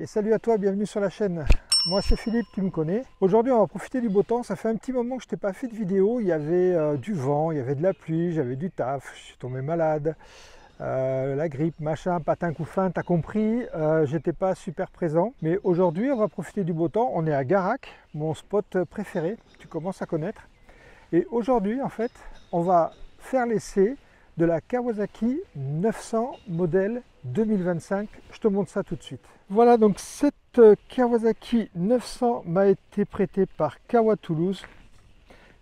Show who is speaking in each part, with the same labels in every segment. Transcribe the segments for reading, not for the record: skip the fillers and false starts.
Speaker 1: Et salut à toi, bienvenue sur la chaîne. Moi c'est Philippe, tu me connais. Aujourd'hui on va profiter du beau temps, ça fait un petit moment que je t'ai pas fait de vidéo. Il y avait du vent, il y avait de la pluie, j'avais du taf, je suis tombé malade. La grippe, machin, patin couffin, t'as compris, j'étais pas super présent. Mais aujourd'hui on va profiter du beau temps, on est à Garac, mon spot préféré, tu commences à connaître. Et aujourd'hui en fait, on va faire l'essai de la Kawasaki 900 modèle 2025. Je te montre ça tout de suite. Voilà, donc cette Kawasaki 900 m'a été prêtée par Kawa Toulouse.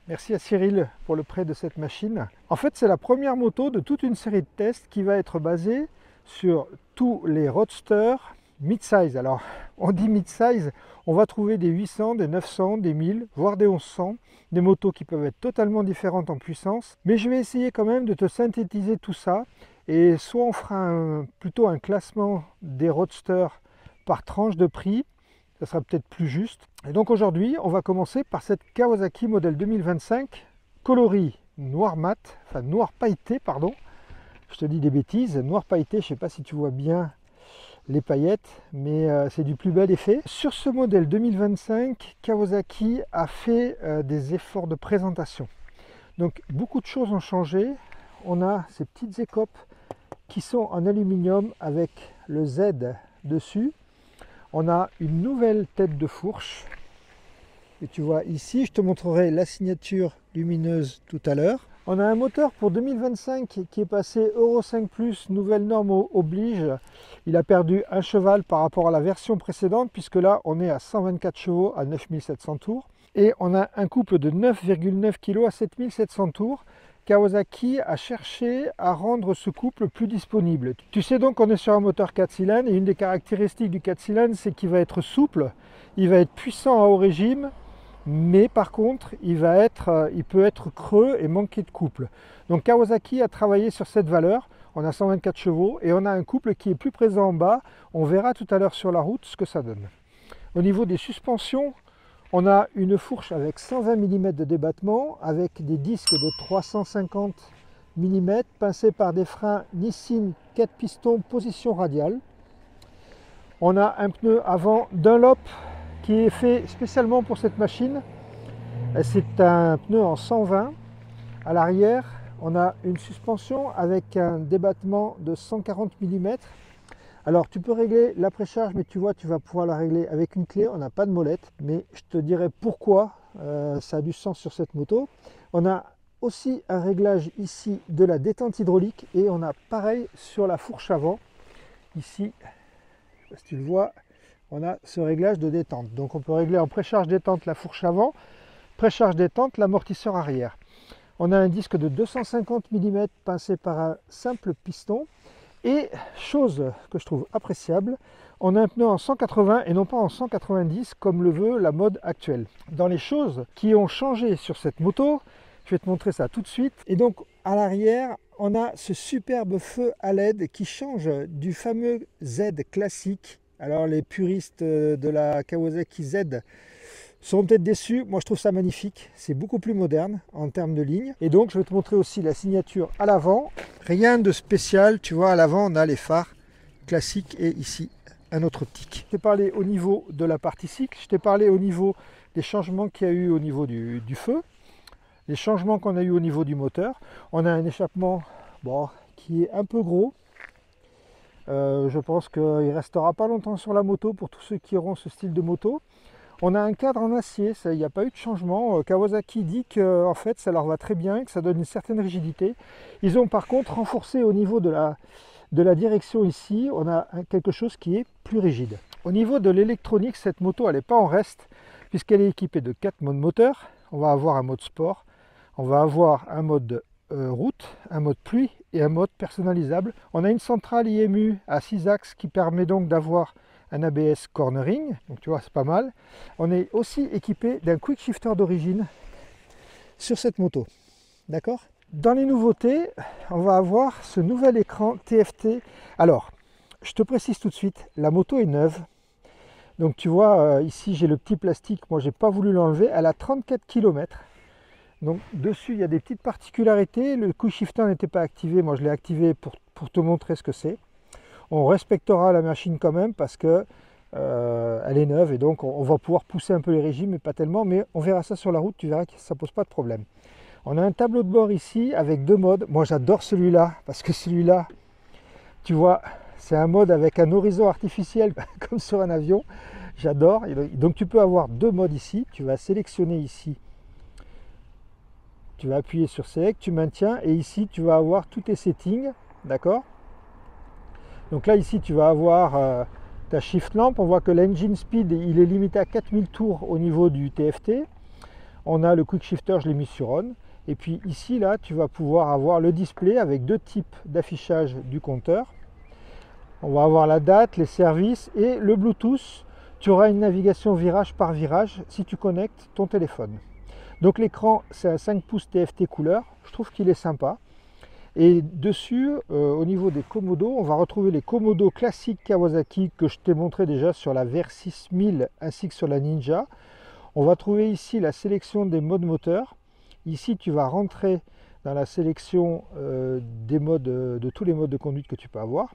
Speaker 1: Merci à Cyril pour le prêt de cette machine. En fait, c'est la première moto de toute une série de tests qui va être basée sur tous les roadsters mid-size. Alors, on dit mid-size, on va trouver des 800, des 900, des 1000, voire des 1100, des motos qui peuvent être totalement différentes en puissance. Mais je vais essayer quand même de te synthétiser tout ça. Et soit on fera plutôt un classement des roadsters par tranche de prix, ça sera peut-être plus juste. Et donc aujourd'hui, on va commencer par cette Kawasaki modèle 2025, coloris noir mat, enfin noir pailleté, pardon. Je te dis des bêtises, noir pailleté, je ne sais pas si tu vois bien les paillettes, mais c'est du plus bel effet. Sur ce modèle 2025, Kawasaki a fait des efforts de présentation. Donc beaucoup de choses ont changé. On a ces petites écopes qui sont en aluminium avec le Z dessus. On a une nouvelle tête de fourche. Et tu vois ici, je te montrerai la signature lumineuse tout à l'heure. On a un moteur pour 2025 qui est passé Euro 5+, nouvelle norme oblige. Il a perdu un cheval par rapport à la version précédente, puisque là on est à 124 chevaux à 9700 tours. Et on a un couple de 9,9 kg à 7700 tours. Kawasaki a cherché à rendre ce couple plus disponible. Tu sais donc qu'on est sur un moteur 4 cylindres et une des caractéristiques du 4 cylindres, c'est qu'il va être souple, il va être puissant à haut régime, mais par contre il peut être creux et manquer de couple. Donc Kawasaki a travaillé sur cette valeur. On a 124 chevaux et on a un couple qui est plus présent en bas. On verra tout à l'heure sur la route ce que ça donne. Au niveau des suspensions, on a une fourche avec 120 mm de débattement, avec des disques de 350 mm, pincés par des freins Nissin 4 pistons position radiale. On a un pneu avant Dunlop qui est fait spécialement pour cette machine. C'est un pneu en 120. À l'arrière, on a une suspension avec un débattement de 140 mm. Alors tu peux régler la précharge, mais tu vois, tu vas pouvoir la régler avec une clé. On n'a pas de molette, mais je te dirai pourquoi ça a du sens sur cette moto. On a aussi un réglage ici de la détente hydraulique et on a pareil sur la fourche avant. Ici, je sais pas si tu le vois, on a ce réglage de détente. Donc on peut régler en précharge détente la fourche avant, précharge détente l'amortisseur arrière. On a un disque de 250 mm pincé par un simple piston. Et chose que je trouve appréciable, on a un pneu en 180 et non pas en 190 comme le veut la mode actuelle. Dans les choses qui ont changé sur cette moto, je vais te montrer ça tout de suite. Et donc à l'arrière, on a ce superbe feu à LED qui change du fameux Z classique. Alors les puristes de la Kawasaki Z sont peut-être déçus. Moi je trouve ça magnifique, c'est beaucoup plus moderne en termes de ligne. Et donc je vais te montrer aussi la signature à l'avant. Rien de spécial, tu vois, à l'avant on a les phares classiques et ici un autre optique. Je t'ai parlé au niveau de la partie cycle, je t'ai parlé au niveau des changements qu'il y a eu au niveau du feu, les changements qu'on a eu au niveau du moteur. On a un échappement qui est un peu gros. Je pense qu'il ne restera pas longtemps sur la moto pour tous ceux qui auront ce style de moto. On a un cadre en acier, il n'y a pas eu de changement. Kawasaki dit que en fait, ça leur va très bien, que ça donne une certaine rigidité. Ils ont par contre renforcé au niveau de la direction ici, on a quelque chose qui est plus rigide. Au niveau de l'électronique, cette moto elle n'est pas en reste, puisqu'elle est équipée de 4 modes moteurs. On va avoir un mode sport, on va avoir un mode route, un mode pluie et un mode personnalisable. On a une centrale IMU à 6 axes qui permet donc d'avoir un ABS cornering, donc tu vois c'est pas mal. On est aussi équipé d'un quick shifter d'origine sur cette moto, d'accord. Dans les nouveautés, on va avoir ce nouvel écran TFT. Alors, je te précise tout de suite, la moto est neuve. Donc tu vois, ici j'ai le petit plastique, moi j'ai pas voulu l'enlever, elle a 34 km. Donc dessus il y a des petites particularités, le quick shifter n'était pas activé, moi je l'ai activé pour te montrer ce que c'est. On respectera la machine quand même parce que elle est neuve et donc on va pouvoir pousser un peu les régimes, mais pas tellement, mais on verra ça sur la route, tu verras que ça pose pas de problème. On a un tableau de bord ici avec 2 modes. Moi j'adore celui-là parce que celui-là, tu vois, c'est un mode avec un horizon artificiel comme sur un avion. J'adore. Donc tu peux avoir 2 modes ici. Tu vas sélectionner ici. Tu vas appuyer sur Select, tu maintiens et ici tu vas avoir tous tes settings. D'accord? Donc là ici tu vas avoir ta Shift Lamp. On voit que l'engine speed il est limité à 4000 tours au niveau du TFT. On a le Quick Shifter, je l'ai mis sur On. Et puis ici là tu vas pouvoir avoir le display avec 2 types d'affichage du compteur. On va avoir la date, les services et le Bluetooth. Tu auras une navigation virage par virage si tu connectes ton téléphone. Donc l'écran, c'est un 5 pouces TFT couleur. Je trouve qu'il est sympa. Et dessus, au niveau des commodos, on va retrouver les commodos classiques Kawasaki que je t'ai montré déjà sur la VR6000 ainsi que sur la Ninja. On va trouver ici la sélection des modes moteurs. Ici, tu vas rentrer dans la sélection des modes, de tous les modes de conduite que tu peux avoir.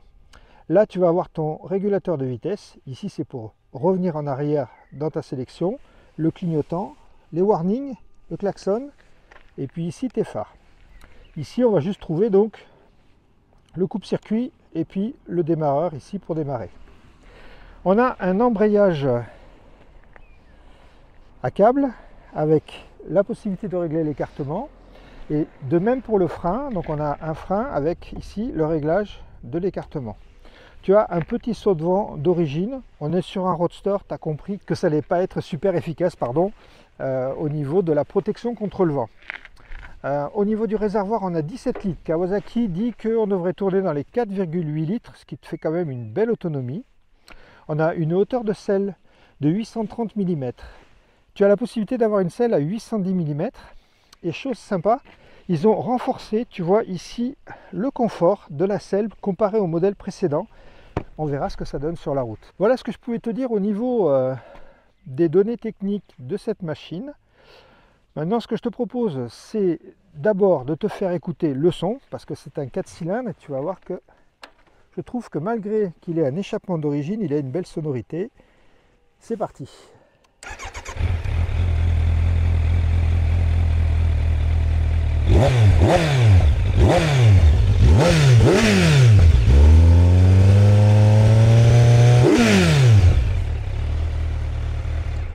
Speaker 1: Là, tu vas avoir ton régulateur de vitesse. Ici, c'est pour revenir en arrière dans ta sélection. Le clignotant, les warnings, le klaxon. Et puis ici, tes phares. Ici, on va juste trouver donc le coupe-circuit et puis le démarreur ici pour démarrer. On a un embrayage à câble avec la possibilité de régler l'écartement. Et de même pour le frein. Donc on a un frein avec ici le réglage de l'écartement. Tu as un petit saut de vent d'origine. On est sur un roadster, tu as compris que ça n'allait pas être super efficace au niveau de la protection contre le vent. Au niveau du réservoir, on a 17 litres. Kawasaki dit qu'on devrait tourner dans les 4,8 litres, ce qui te fait quand même une belle autonomie. On a une hauteur de selle de 830 mm. Tu as la possibilité d'avoir une selle à 810 mm. Et chose sympa, ils ont renforcé, tu vois ici, le confort de la selle comparé au modèle précédent. On verra ce que ça donne sur la route. Voilà ce que je pouvais te dire au niveau des données techniques de cette machine. Maintenant, ce que je te propose, c'est d'abord de te faire écouter le son, parce que c'est un 4 cylindres, et tu vas voir que je trouve que malgré qu'il ait un échappement d'origine, il a une belle sonorité. C'est parti.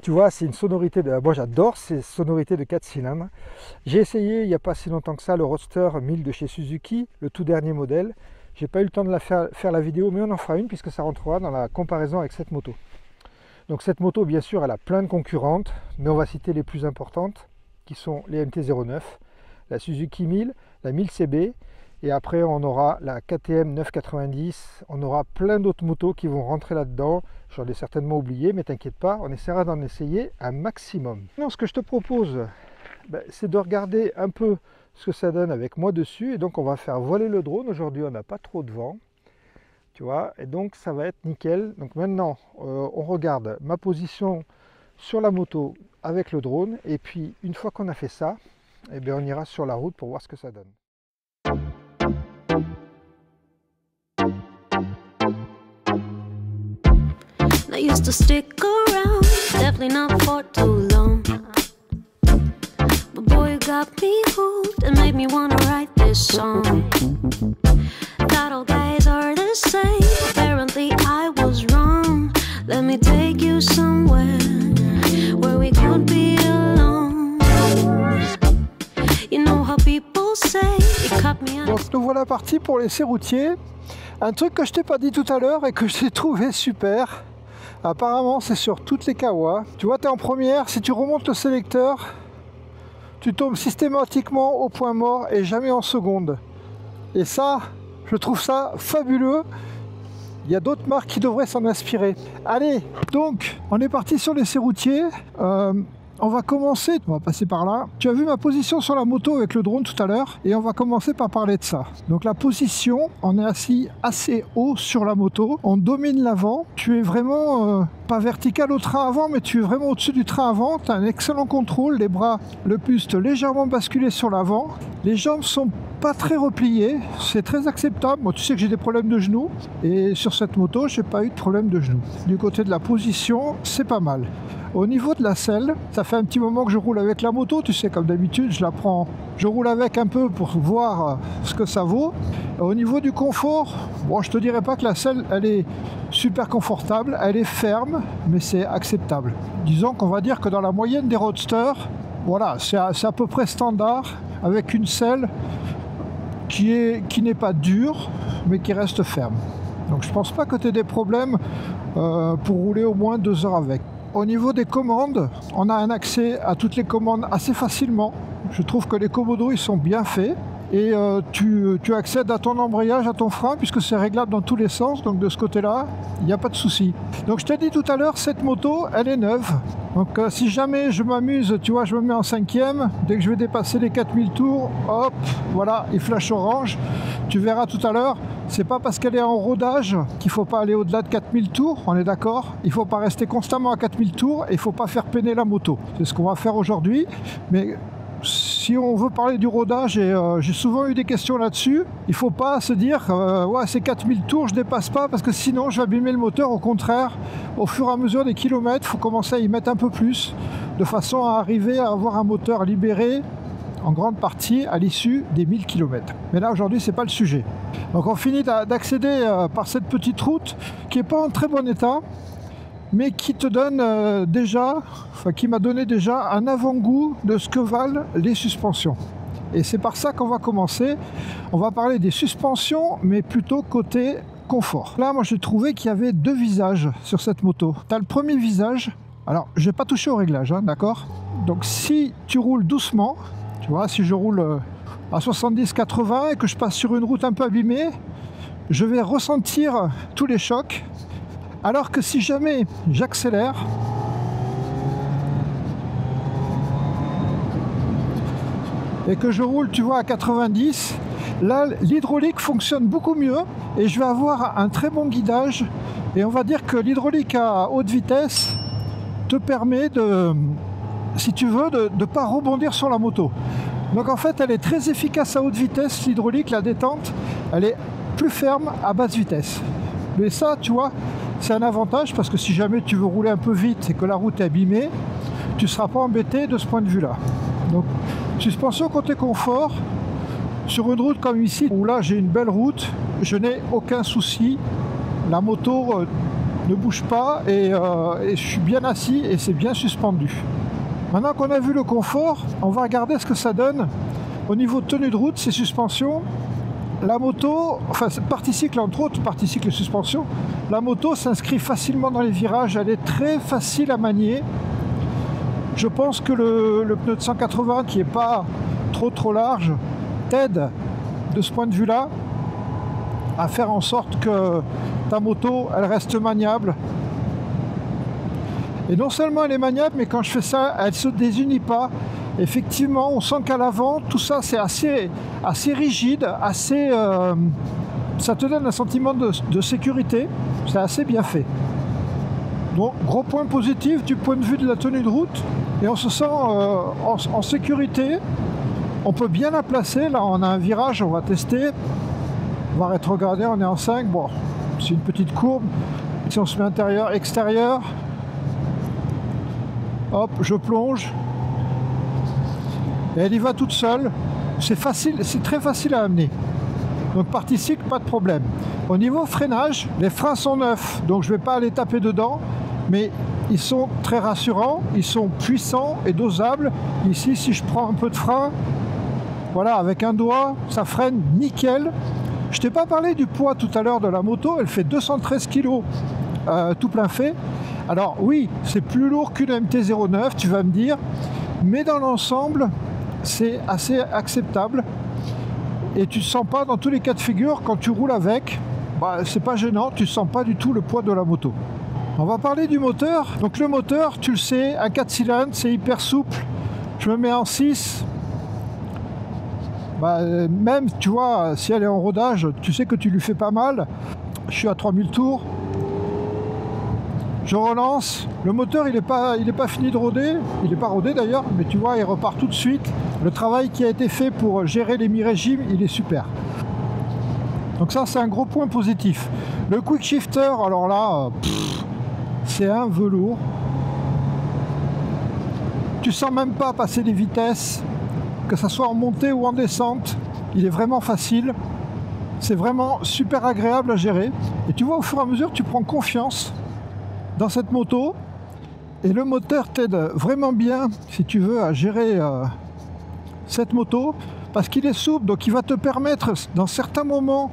Speaker 1: Tu vois, c'est une sonorité de... Moi j'adore ces sonorités de 4 cylindres. J'ai essayé il n'y a pas si longtemps que ça le Roadster 1000 de chez Suzuki, le tout dernier modèle. J'ai pas eu le temps de faire la vidéo, mais on en fera une puisque ça rentrera dans la comparaison avec cette moto. Donc cette moto, bien sûr, elle a plein de concurrentes, mais on va citer les plus importantes, qui sont les MT-09, la Suzuki 1000, la 1000CB, et après on aura la KTM 990, on aura plein d'autres motos qui vont rentrer là-dedans. J'en ai certainement oublié, mais t'inquiète pas, on essaiera d'en essayer un maximum. Non, ce que je te propose, c'est de regarder un peu ce que ça donne avec moi dessus, et donc on va faire voler le drone. Aujourd'hui on n'a pas trop de vent, tu vois, et donc ça va être nickel. Donc maintenant on regarde ma position sur la moto avec le drone, et puis une fois qu'on a fait ça, eh bien, on ira sur la route pour voir ce que ça donne.
Speaker 2: I used to stick around, definitely not for too long. But boy, you got me hooked and made me wanna write this song. That all guys are the same, apparently I was wrong. Let me take you somewhere where we could be alone. You know how people say you cut me out.
Speaker 1: Donc nous voilà partis pour l'essai routier. Un truc que je t'ai pas dit tout à l'heure et que j'ai trouvé super. Apparemment c'est sur toutes les Kawa. Tu vois, tu es en première, si tu remontes le sélecteur, tu tombes systématiquement au point mort et jamais en seconde. Et ça, je trouve ça fabuleux. Il y a d'autres marques qui devraient s'en inspirer. Allez, donc on est parti sur l'essai routier. On va commencer, on va passer par là. Tu as vu ma position sur la moto avec le drone tout à l'heure, et on va commencer par parler de ça. Donc la position, on est assis assez haut sur la moto, on domine l'avant. Tu es vraiment pas vertical au train avant, mais tu es vraiment au-dessus du train avant. Tu as un excellent contrôle, les bras, le buste légèrement basculé sur l'avant. Les jambes sont pas très replié, c'est très acceptable. Moi, tu sais que j'ai des problèmes de genoux et sur cette moto, j'ai pas eu de problème de genoux. Du côté de la position, c'est pas mal. Au niveau de la selle, ça fait un petit moment que je roule avec la moto, tu sais, comme d'habitude, je roule avec un peu pour voir ce que ça vaut. Au niveau du confort, bon, je te dirais pas que la selle, elle est super confortable, elle est ferme, mais c'est acceptable. Disons qu'on va dire que dans la moyenne des roadsters, voilà, c'est à peu près standard, avec une selle qui n'est pas dure, mais qui reste ferme. Donc je pense pas que tu aies des problèmes pour rouler au moins 2 heures avec. Au niveau des commandes, on a un accès à toutes les commandes assez facilement. Je trouve que les commodos, ils sont bien faits. Et tu accèdes à ton embrayage, à ton frein, puisque c'est réglable dans tous les sens. Donc de ce côté-là, il n'y a pas de souci. Donc je t'ai dit tout à l'heure, cette moto, elle est neuve. Donc si jamais je m'amuse, tu vois, je me mets en 5e. Dès que je vais dépasser les 4000 tours, hop, voilà, il flash orange. Tu verras tout à l'heure. C'est pas parce qu'elle est en rodage qu'il ne faut pas aller au-delà de 4000 tours, on est d'accord. Il ne faut pas rester constamment à 4000 tours et il ne faut pas faire peiner la moto. C'est ce qu'on va faire aujourd'hui. Mais si on veut parler du rodage, et j'ai souvent eu des questions là-dessus, il ne faut pas se dire ouais, c'est 4000 tours, je ne dépasse pas parce que sinon je vais abîmer le moteur. Au contraire, au fur et à mesure des kilomètres, il faut commencer à y mettre un peu plus de façon à arriver à avoir un moteur libéré en grande partie à l'issue des 1000 km. Mais là aujourd'hui c'est pas le sujet. Donc on finit d'accéder par cette petite route qui n'est pas en très bon état, mais qui te donne qui m'a donné déjà un avant-goût de ce que valent les suspensions. Et c'est par ça qu'on va commencer. On va parler des suspensions, mais plutôt côté confort. Là moi j'ai trouvé qu'il y avait 2 visages sur cette moto. Tu as le premier visage, alors je vais pas toucher au réglage, hein, d'accord? Donc si tu roules doucement, tu vois, si je roule à 70-80 et que je passe sur une route un peu abîmée, je vais ressentir tous les chocs. Alors que si jamais j'accélère, et que je roule, tu vois, à 90, là, l'hydraulique fonctionne beaucoup mieux et je vais avoir un très bon guidage. Et on va dire que l'hydraulique à haute vitesse te permet de, si tu veux, de ne pas rebondir sur la moto. Donc en fait, elle est très efficace à haute vitesse, l'hydraulique, la détente, elle est plus ferme à basse vitesse. Mais ça, tu vois, c'est un avantage parce que si jamais tu veux rouler un peu vite et que la route est abîmée, tu ne seras pas embêté de ce point de vue-là. Donc, suspension côté confort, sur une route comme ici, où là j'ai une belle route, je n'ai aucun souci. La moto ne bouge pas et je suis bien assis et c'est bien suspendu. Maintenant qu'on a vu le confort, on va regarder ce que ça donne au niveau de tenue de route, ces suspensions. La moto, enfin particycle entre autres, particycle et suspension, la moto s'inscrit facilement dans les virages, elle est très facile à manier. Je pense que le pneu de 180 qui n'est pas trop large t'aide de ce point de vue-là à faire en sorte que ta moto elle reste maniable. Et non seulement elle est maniable, mais quand je fais ça, elle ne se désunit pas. Effectivement, on sent qu'à l'avant, tout ça c'est assez rigide, ça te donne un sentiment de sécurité, c'est assez bien fait. Donc gros point positif du point de vue de la tenue de route, et on se sent en sécurité, on peut bien la placer, là on a un virage, on va tester, on va rétrograder, on est en 5, bon c'est une petite courbe, si on se met intérieur, extérieur, hop, je plonge, et elle y va toute seule, c'est facile, c'est très facile à amener. Donc particycle, pas de problème. Au niveau freinage, les freins sont neufs, donc je ne vais pas aller taper dedans, mais ils sont très rassurants, ils sont puissants et dosables. Ici, si je prends un peu de frein, voilà, avec un doigt, ça freine nickel. Je t'ai pas parlé du poids tout à l'heure de la moto, elle fait 213 kg tout plein fait. Alors oui, c'est plus lourd qu'une MT-09, tu vas me dire, mais dans l'ensemble, c'est assez acceptable. Et tu ne sens pas dans tous les cas de figure, quand tu roules avec, c'est pas gênant, tu ne sens pas du tout le poids de la moto. On va parler du moteur. Donc le moteur, tu le sais, un 4 cylindres, c'est hyper souple. Je me mets en 6. Même, tu vois, si elle est en rodage, tu sais que tu lui fais pas mal. Je suis à 3000 tours. Je relance, le moteur il est pas fini de rôder, il n'est pas rodé d'ailleurs, mais tu vois il repart tout de suite. Le travail qui a été fait pour gérer les mi-régimes, il est super. Donc ça c'est un gros point positif. Le quick shifter, alors là, c'est un velours. Tu sens même pas passer les vitesses, que ce soit en montée ou en descente, il est vraiment facile. C'est vraiment super agréable à gérer. Et tu vois, au fur et à mesure, tu prends confiance dans cette moto. Et le moteur t'aide vraiment bien, si tu veux, à gérer cette moto. Parce qu'il est souple, donc il va te permettre, dans certains moments,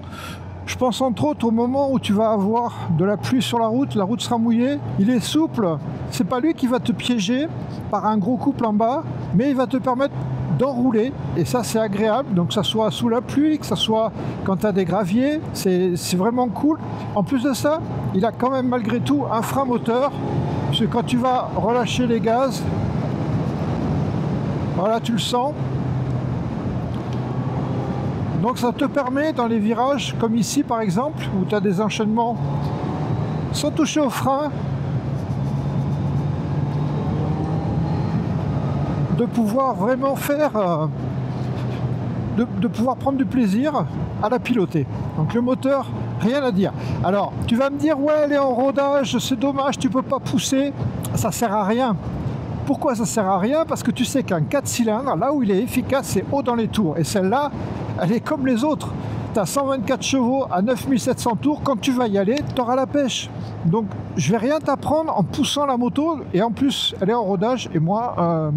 Speaker 1: je pense entre autres au moment où tu vas avoir de la pluie sur la route sera mouillée. Il est souple, c'est pas lui qui va te piéger par un gros couple en bas, mais il va te permettre d'enrouler, et ça c'est agréable, donc que ça soit sous la pluie, que ça soit quand tu as des graviers, c'est vraiment cool. En plus de ça, il a quand même malgré tout un frein moteur, parce que quand tu vas relâcher les gaz, voilà, tu le sens. Donc ça te permet dans les virages, comme ici par exemple, où tu as des enchaînements sans toucher au frein, de pouvoir vraiment faire, de pouvoir prendre du plaisir à la piloter. Donc le moteur, rien à dire. Alors tu vas me dire, ouais elle est en rodage, c'est dommage, tu peux pas pousser, ça sert à rien. Pourquoi ça sert à rien? Parce que tu sais qu'un 4 cylindres, là où il est efficace, c'est haut dans les tours. Et celle-là, elle est comme les autres. Tu as 124 chevaux à 9700 tours, quand tu vas y aller, tu auras la pêche. Donc je vais rien t'apprendre en poussant la moto, et en plus elle est en rodage, et moi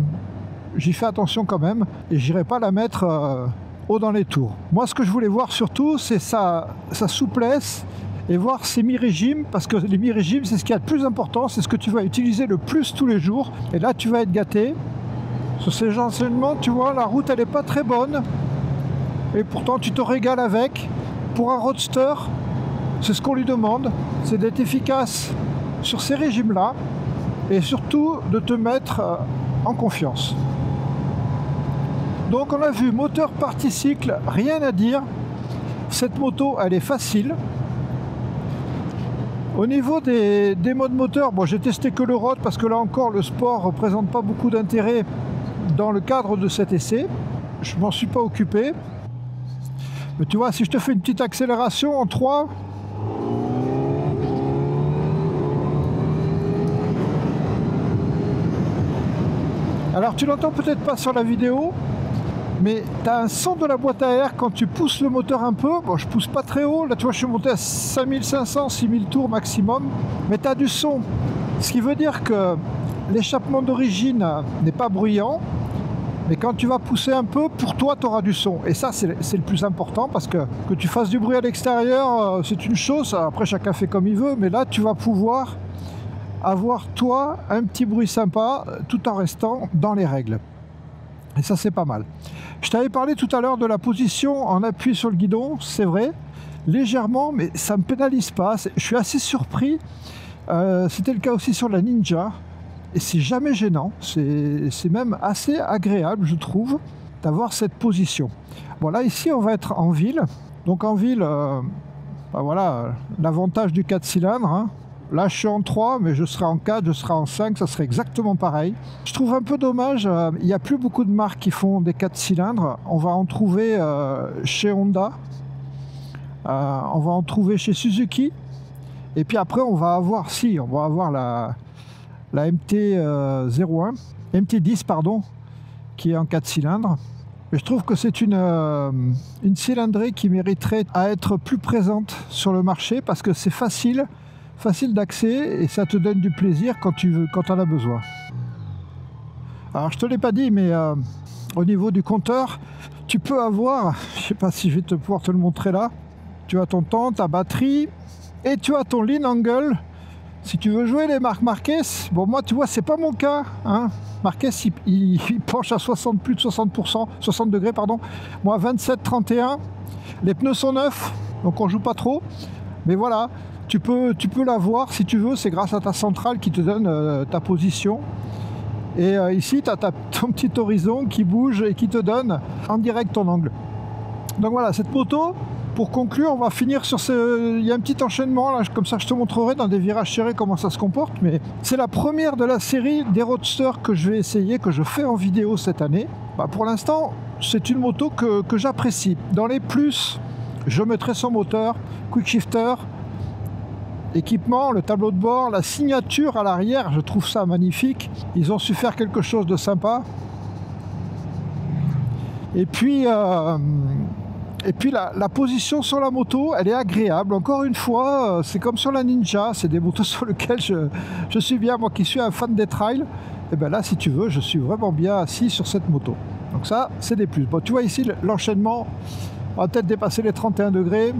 Speaker 1: j'y fais attention quand même, et j'irai pas la mettre haut dans les tours. Moi ce que je voulais voir surtout, c'est sa souplesse, et voir ses mi-régimes, parce que les mi-régimes c'est ce qui est le plus important, c'est ce que tu vas utiliser le plus tous les jours, et là tu vas être gâté. Sur ces enseignements, tu vois, la route elle est pas très bonne, et pourtant tu te régales avec. Pour un roadster, c'est ce qu'on lui demande, c'est d'être efficace sur ces régimes là, et surtout de te mettre en confiance. Donc on a vu moteur partie cycle, rien à dire. Cette moto elle est facile. Au niveau des modes moteur, bon, j'ai testé que le road parce que là encore le sport ne représente pas beaucoup d'intérêt dans le cadre de cet essai. Je m'en suis pas occupé. Mais tu vois, si je te fais une petite accélération en 3, alors tu l'entends peut-être pas sur la vidéo, mais tu as un son de la boîte à air quand tu pousses le moteur un peu. Bon, je pousse pas très haut, là tu vois je suis monté à 5500, 6000 tours maximum, mais tu as du son. Ce qui veut dire que l'échappement d'origine n'est pas bruyant, mais quand tu vas pousser un peu, pour toi tu auras du son. Et ça c'est le plus important, parce que tu fasses du bruit à l'extérieur, c'est une chose, après chacun fait comme il veut, mais là tu vas pouvoir avoir toi un petit bruit sympa tout en restant dans les règles. Et ça c'est pas mal. Je t'avais parlé tout à l'heure de la position en appui sur le guidon, c'est vrai, légèrement, mais ça ne me pénalise pas. Je suis assez surpris. C'était le cas aussi sur la Ninja. Et c'est jamais gênant. C'est même assez agréable, je trouve, d'avoir cette position. Bon là ici on va être en ville. Donc en ville, bah voilà, l'avantage du 4 cylindres. Hein. Là je suis en 3, mais je serai en 4, je serai en 5, ça serait exactement pareil. Je trouve un peu dommage, il n'y a plus beaucoup de marques qui font des 4 cylindres. On va en trouver chez Honda, on va en trouver chez Suzuki, et puis après on va avoir, la MT-01, MT-10 pardon, qui est en 4 cylindres. Mais je trouve que c'est une cylindrée qui mériterait à être plus présente sur le marché, parce que c'est facile d'accès, et ça te donne du plaisir quand tu en as besoin. Alors je te l'ai pas dit, mais au niveau du compteur, tu peux avoir, je sais pas si je vais pouvoir te le montrer là, tu as ton temps, ta batterie, et tu as ton lean angle. Si tu veux jouer les marques Marquez, bon moi tu vois c'est pas mon cas, hein. Marquez il penche à plus de 60 degrés pardon, moi 27-31, les pneus sont neufs, donc on joue pas trop, mais voilà. Tu peux l'avoir si tu veux, c'est grâce à ta centrale qui te donne ta position. Et ici, tu as ton petit horizon qui bouge et qui te donne en direct ton angle. Donc voilà, cette moto, Pour conclure, on va finir sur ce... Il y a un petit enchaînement, là, comme ça je te montrerai dans des virages serrés comment ça se comporte. Mais c'est la première de la série des roadsters que je vais essayer, que je fais en vidéo cette année. Pour l'instant, c'est une moto que j'apprécie. Dans les plus, je mettrai son moteur, quick shifter, équipement, le tableau de bord, la signature à l'arrière, je trouve ça magnifique. Ils ont su faire quelque chose de sympa. Et puis la position sur la moto, elle est agréable. Encore une fois, c'est comme sur la Ninja, c'est des motos sur lesquelles je suis bien. Moi qui suis un fan des trails, et bien là, si tu veux, je suis vraiment bien assis sur cette moto. Donc ça, c'est des plus. Bon, tu vois ici, l'enchaînement, on va peut-être dépasser les 31 degrés.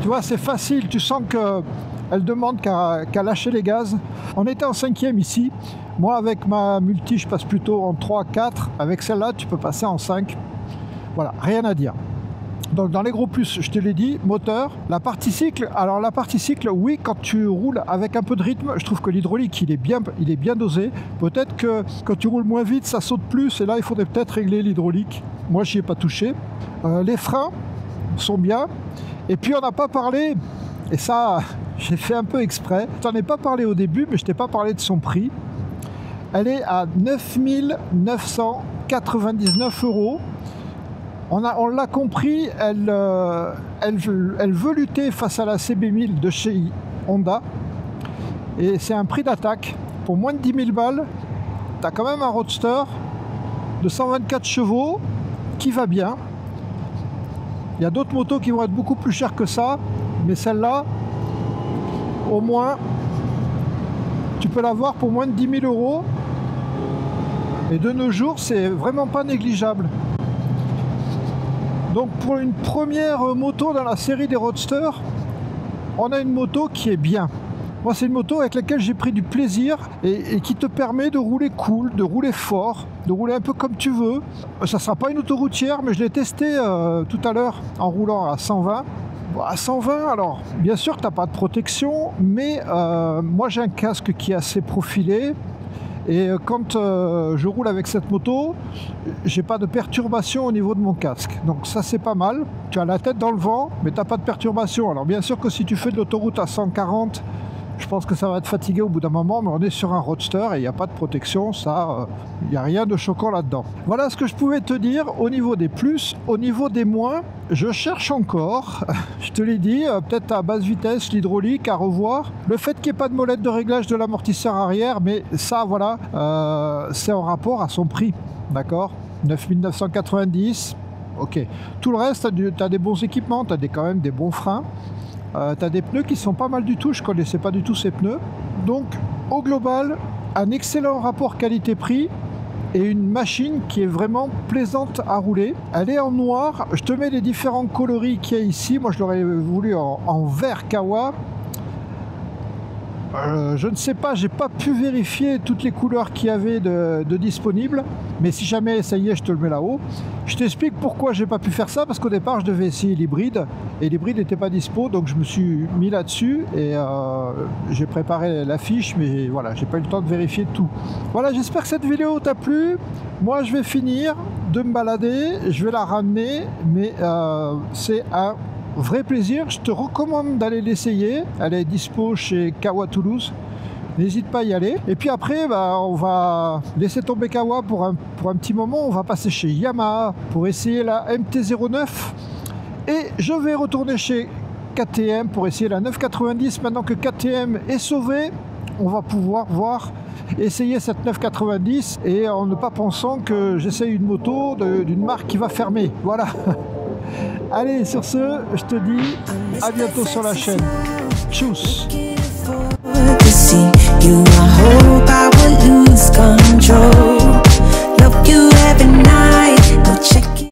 Speaker 1: Tu vois, c'est facile, tu sens qu'elle demande qu'à lâcher les gaz. On était en 5e ici. Moi, avec ma multi, je passe plutôt en 3, 4. Avec celle-là, tu peux passer en 5. Voilà, rien à dire. Donc, dans les gros plus, je te l'ai dit, moteur. La partie cycle, alors la partie cycle, oui, quand tu roules avec un peu de rythme, je trouve que l'hydraulique, il est bien dosé. Peut-être que quand tu roules moins vite, ça saute plus. Et là, il faudrait peut-être régler l'hydraulique. Moi, je n'y ai pas touché. Les freins sont bien. Et puis, on n'a pas parlé, et ça... J'ai fait un peu exprès. Je t'en ai pas parlé au début, mais je t'ai pas parlé de son prix. Elle est à 9 999 €. On l'a compris, elle veut lutter face à la CB1000 de chez Honda. Et c'est un prix d'attaque. Pour moins de 10 000 balles, tu as quand même un roadster de 124 chevaux qui va bien. Il y a d'autres motos qui vont être beaucoup plus chères que ça, mais celle-là, au moins, tu peux l'avoir pour moins de 10 000 €. Et de nos jours, c'est vraiment pas négligeable. Donc pour une première moto dans la série des roadsters, on a une moto qui est bien. Moi, c'est une moto avec laquelle j'ai pris du plaisir et qui te permet de rouler cool, de rouler fort, de rouler un peu comme tu veux. Ça ne sera pas une autoroutière, mais je l'ai testé tout à l'heure en roulant à 120. À 120, alors bien sûr que tu n'as pas de protection, mais moi j'ai un casque qui est assez profilé et quand je roule avec cette moto, j'ai pas de perturbation au niveau de mon casque. Donc ça c'est pas mal. Tu as la tête dans le vent, mais tu n'as pas de perturbation. Alors bien sûr que si tu fais de l'autoroute à 140, je pense que ça va te fatiguer au bout d'un moment, mais on est sur un roadster et il n'y a pas de protection, ça, il n'y a rien de choquant là-dedans. Voilà ce que je pouvais te dire au niveau des plus. Au niveau des moins, je cherche encore, je te l'ai dit, peut-être à basse vitesse, l'hydraulique à revoir. Le fait qu'il n'y ait pas de molette de réglage de l'amortisseur arrière, mais ça, voilà, c'est en rapport à son prix, d'accord, 9 990, ok. Tout le reste, tu as des bons équipements, tu as quand même des bons freins. Tu as des pneus qui sont pas mal du tout, je connaissais pas du tout ces pneus. Donc au global, un excellent rapport qualité-prix et une machine qui est vraiment plaisante à rouler. Elle est en noir, je te mets les différents coloris qu'il y a ici. Moi je l'aurais voulu en vert Kawa. Je ne sais pas, j'ai pas pu vérifier toutes les couleurs qu'il y avait de disponibles, mais si jamais ça y est, je te le mets là-haut. Je t'explique pourquoi j'ai pas pu faire ça, parce qu'au départ je devais essayer l'hybride et l'hybride n'était pas dispo, donc je me suis mis là-dessus et j'ai préparé la fiche, mais voilà, j'ai pas eu le temps de vérifier tout. Voilà, j'espère que cette vidéo t'a plu. Moi je vais finir de me balader, je vais la ramener, mais c'est un vrai plaisir. Je te recommande d'aller l'essayer. Elle est dispo chez Kawa Toulouse. N'hésite pas à y aller. Et puis après, on va laisser tomber Kawa pour un petit moment. On va passer chez Yamaha pour essayer la MT-09. Et je vais retourner chez KTM pour essayer la 990. Maintenant que KTM est sauvé, on va pouvoir essayer cette 990 et en ne pas pensant que j'essaye une moto d'une marque qui va fermer. Voilà. Allez, sur ce, je te dis à bientôt sur la chaîne. Tchuss!